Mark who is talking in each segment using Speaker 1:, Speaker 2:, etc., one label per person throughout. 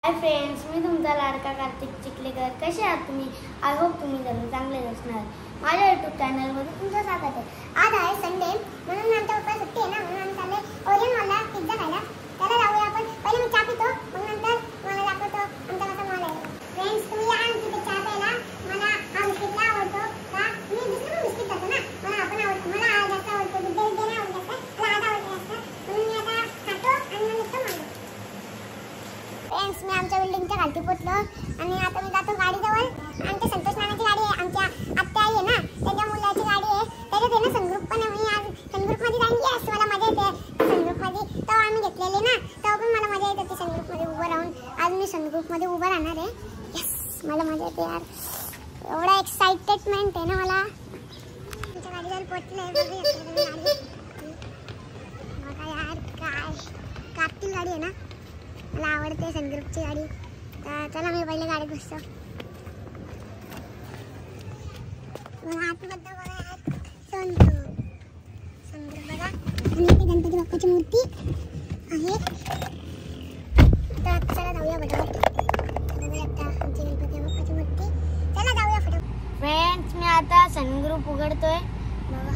Speaker 1: Hi friends, मी तुमचा लाडका कार्तिक चिखलेकर. कसे आहात तुम्ही? आय होप तुम्ही जरूर चांगले असणार. माझ्या यूट्यूब चॅनलमध्ये तुमचं स्वागत आहे. आज आहे संडे, म्हणून आमच्या पप्पा सुट्टी आहे ना, म्हणून आम्ही चालले ओरियन मॉलला पिझ्झा खायला. त्याला जाऊया आपण. पहिले मी चहा पितो, मग नंतर मला दाखवतो आमचा कसा मॉल आहे. फ्रेंड्स, तुम्ही या तिथे चहा प्यायला. मला हा बिस्किट आवडतो का? मी दुसरं बिस्किट खातो ना, मला आपण आवडतो. मला हा जास्त आवडतो, दुसरं नाही आवडत. मला हा आवडतो जास्त, म्हणून मी आता खातो आणि मग निघतो मॉलला. फ्रेंड्स, मी आमच्या बिल्डिंगच्या खालती पोहोचलो आणि आता मी जातो गाडीजवळ. आणि ते संतोष नानाची गाडी आहे, आमच्या आत्या आई आहे ना, त्यांच्या मुलाची गाडी आहे. त्याच्यात आहे ना सनग्रुप पण आहे. मी आज सनग्रुपमध्ये जाईन. येस, मला मजा येते सनग्रुपमध्ये. तेव्हा आम्ही घेतलेली ना, तेव्हा पण मला मजा येत होती सनग्रुपमध्ये उभं राहून. आज मी सनग्रुपमध्ये उभं राहणार आहे. येस, मला मजा येते यार. एवढा एक्साइटेडमेंट आहे ना मला. आमच्या गाडीजवळ पोहोचले बघा यार, काय कापतील गाडी आहे ना, मला आवडते सनग्रुपची गाडी. तर चला मी पहिले गाडीत बसतो. मला आतमध्ये बघा यार, सनग्रुप बघा. आणि इथे गणपती बाप्पाची मूर्ती आहे. तर चला जाऊया फटाफट. बघा आता आमची गणपती बाप्पाची मूर्ती. चला जाऊया फटाफट. फ्रेंड्स, मी आता सनग्रुप उघडतोय बघा.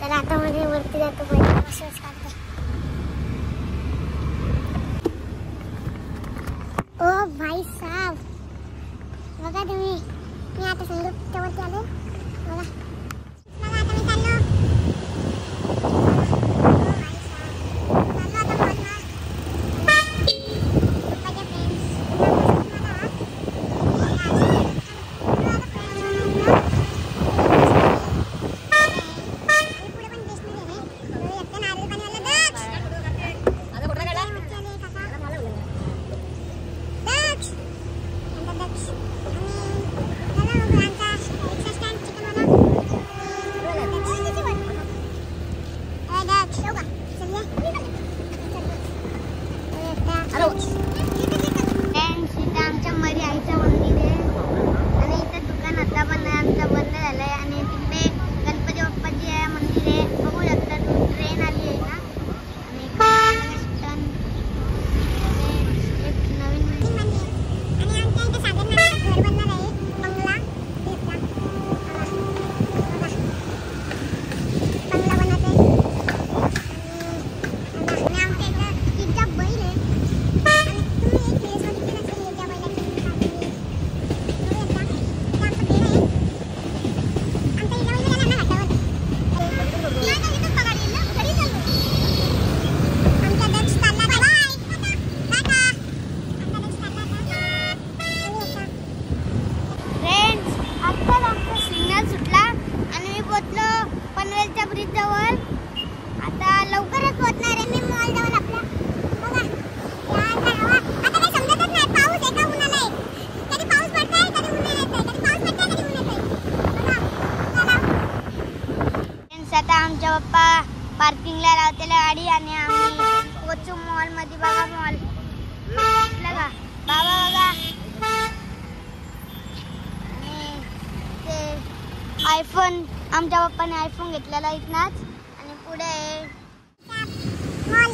Speaker 1: तर आता मध्ये वरती जातो, पहिले बसच काढते. ओ भाई साहब, बघा तुम्ही, मी आता सनग्रुपच्या वरती आलो बघा. आता मी चाललो. आमच्या मरी आईचं मंदिर आहे आणि इथे दुकान आता पण आमचं बंद झालं आहे. आणि तिकडे गणपती बाप्पाची आहे मंदिर आहे, बघू शकता. ट्रेन आली आहे ना, आणि एक नवीन मंदिर. आणि आमच्या इथे सागर घर बनणार आहे, बंगला. बंगला बनत आहे. आणि आमच्या इथं पिझ्झा बैल आहे. पनवेलच्या ब्रिज जवळ आता लवकरच पोहोचणार आहे मी मॉल जवळ आपल्या. बघा आता काही समजतच नाही, पाऊस आहे का उन्हाळा आहे. कधी पाऊस पडतोय, कधी उन्हाळा येतोय, कधी पाऊस पडतोय, कधी ऊन येतोय. फ्रेंड्स, आता आमच्या पप्पा पार्किंगला लावतेल्या गाडी आणि आम्ही पोहोचू मॉल मध्ये. बघा मॉल बघा, बाबा बघा. आणि ते आयफोन, आमच्या पप्पाने आयफोन घेतलेला इथनाच. आणि पुढे मॉल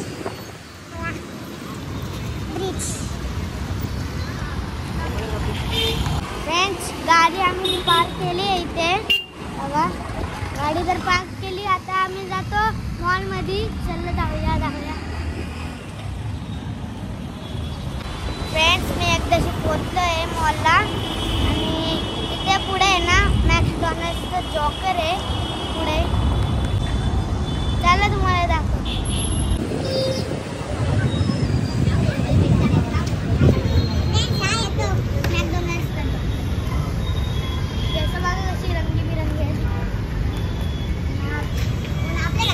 Speaker 1: ब्रिज. फ्रेंड्स, गाडी आम्ही पार्क केली आहे इथे बघा. गाडी जर पार्क केली, आता आम्ही जातो मॉलमध्ये. चल जाऊया जाऊया. फ्रेंड्स, मी एकदाशी पोहोचलो आहे मॉलला. आणि इथे पुढे आहे ना मॅकडॉनल्ड्सचं जॉकर आहे पुढे. चला तुम्हाला दाखवतो. मॅकडॉनल्ड्सचा जसं बघा कशी रंगीबिरंगी आहे. आपल्या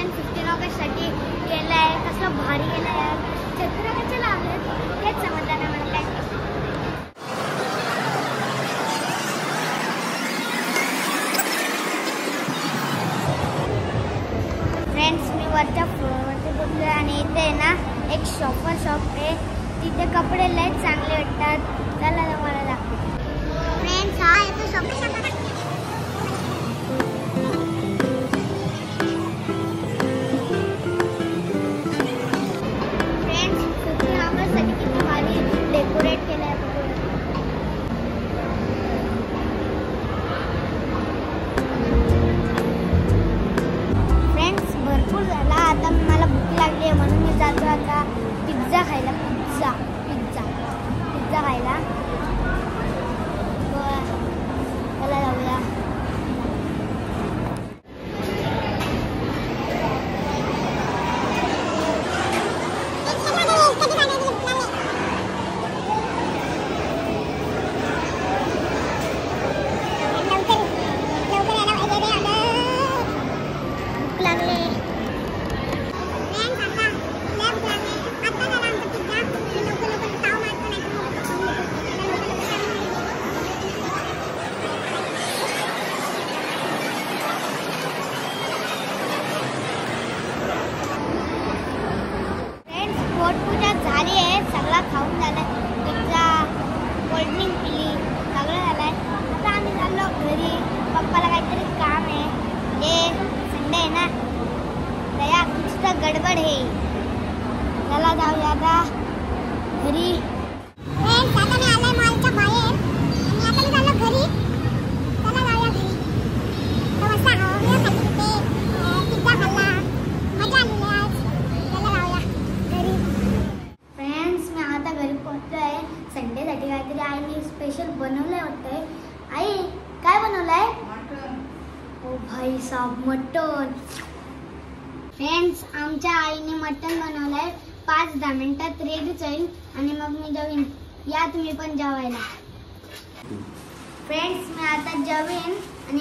Speaker 1: सेलिब्रेशन 15 ऑगस्टसाठी केलं आहे. कसलं भारी केलं आहे यार. छत्र्या कशा लावल्यात तेच समजलं नाही मला काय. फ्रेंड्स मी वरच्या फ्लोअरवरती बसले आणि इथे आहे ना एक शॉप आहे. तिथे कपडे लय चांगले भेटतात. चला मला दाखवते. फ्रेंड्स हा येतो शॉप डेकोरेट केलं आहे. फ्रेंड्स भरपूर झाला. आता मला भूक लागली आहे म्हणून मी जातो आता पिझ्झा खायला. पिझ्झा खायला चला जाऊया. पोटपूजा झाली आहे. सगळा खाऊन झालाय. पिझ्झा कोल्ड्रिंक पिली सगळं झालंय. आता आम्ही चाललो घरी. पप्पाला काहीतरी काम आहे. हे संडे आहे ना तया नुसतं गडबड आहे. चला जाऊया आता घरी. आता मी आलोय मॉलच्या बाहेर आणि आता मी चाललो घरी. चला जाऊया घरी. मस्त हवा खाल्ली तिथे. पिझ्झा खाल्ला. मजा आली आज. चला जाऊया घरी. फ्रेंड्स मी आता घरी पोहोचलोय. संडेसाठी काहीतरी आईने स्पेशल बनवलंय वाटतंय. आई काय बनवलंय? ओ भाई साहब मटन. फ्रेंड्स आमच्या आईने मटन बनवलंय. 5-10 मिनिटात रेडीच होईल आणि मग मी जेवीन. या तुम्ही पण जेवायला. फ्रेंड्स मी आता जेवीन आणि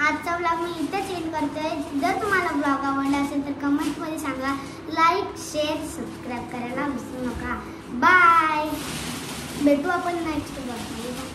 Speaker 1: आजचा ब्लॉग मी इथेच एंड करतोय. जर तुम्हाला ब्लॉग आवडला असेल तर कमेंटमध्ये सांगा. लाईक शेअर सबस्क्राईब करायला विसरू नका. बाय. भेटू आपण नेक्स्ट ब्लॉगमध्ये.